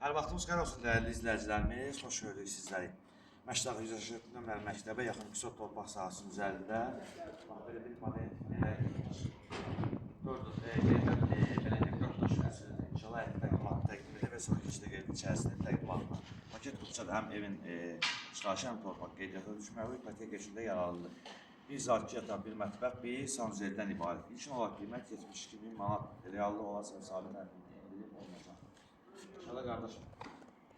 Hər vaxtımız xeyir olsun dəyərli izləyicilərimiz. Xoş gördük sizləri. Məştaq Yüzəşət nömrəli məktəbə yaxın 200 torpaq sahəsinin üzərində belə bir model belə 4 daş üzərində inşallah təqdimatını təqdim edir və sonraki işdə qeyd içərisində təqdimatına paket qutçada həm evin çıxarışı, həm torpaq qeydiyyata düşməli, ipoteka keçində yararlıdır. Bir zat ki, yatan bir mətbəx, bir sanuzeldən ibarət. İlkin olaraq qiymət 72.000 manat. Reallı olası sabit endirim olmayacaq. İnşallah qardaşım,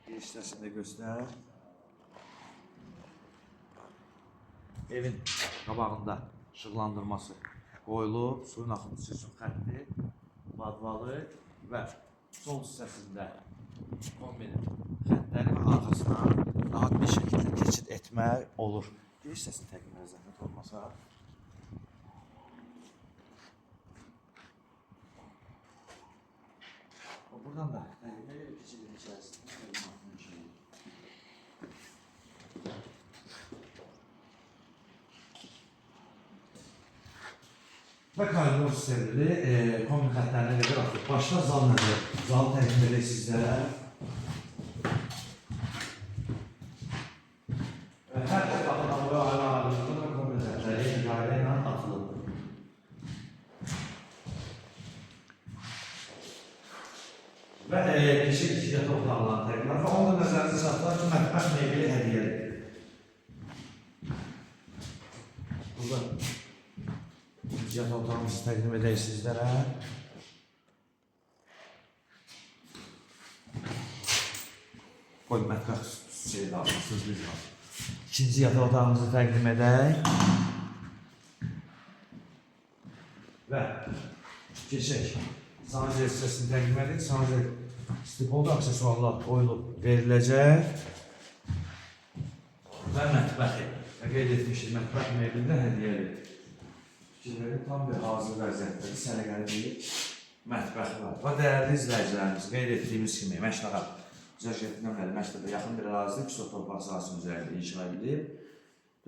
bir işləsində göstər. Evin qabağında işıqlandırması qoyulub, suyun axıntısı üçün xətti, vadvalı və sol hissəsində kombinin xəttləri və arxasına rahat bir şəkildə keçid etmək olur. Bir hissəsini təqdim zəhmət olmasa. Buradan da keçidin içərisində təqdimatını işləyir. Və koridor sistemleri kombin xətlərinə qədər atılıb. Başda zal nədir? Zal təqdim edək sizlərə. Hər tərəfdən və ayrı-ayrılıqda kombin xətləri iqalə ilə atılıb. Və keçid iki yataq otaqlarını təqdim edir. Və onu da nəzərinizə çatdırır ki, mətbəx mebeli hədiyyədir. Burada yataq otağımızı təqdim edək sizlərə. Qoy mətbəx şeydə almışsınız biz var. İkinci yataq otağımızı təqdim edək. Və keçək. Sanuzel hissəsini təqdim edik. Sanuzel stipolda aksesuarlar qoyulub veriləcək. Və mətbəxi. Qeyd etmişdik, mətbəx mebelində hədiyyəli. Fikirləri tam bir hazır vəziyyətdə, səliqəli bir mətbəxi var. Və dəyərli izləyicilərimiz, qeyd etdiyimiz kimi Məşdağa Yüzəşət nömrəli məktəbə yaxın bir ərazidə 200 torpaq sahəsinin üzərində inşa edilib.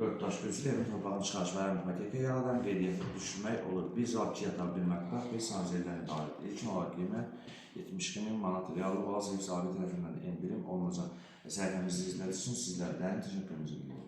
4 daş gözüyle evin torpağını çıxarışmalar ipoteka yaradan qeydiyyata düşürmək olur. Bir zat ki, yatan bir mətbəx, bir sanzeldən ibarət. İlkin olaraq qiymət 72.000 manat reallı olası ev sahibi tərəfindən endirim olunacaq. Və səhifəmizi izlədiyiniz üçün sizlərdən təşəkkürümüzü edirik.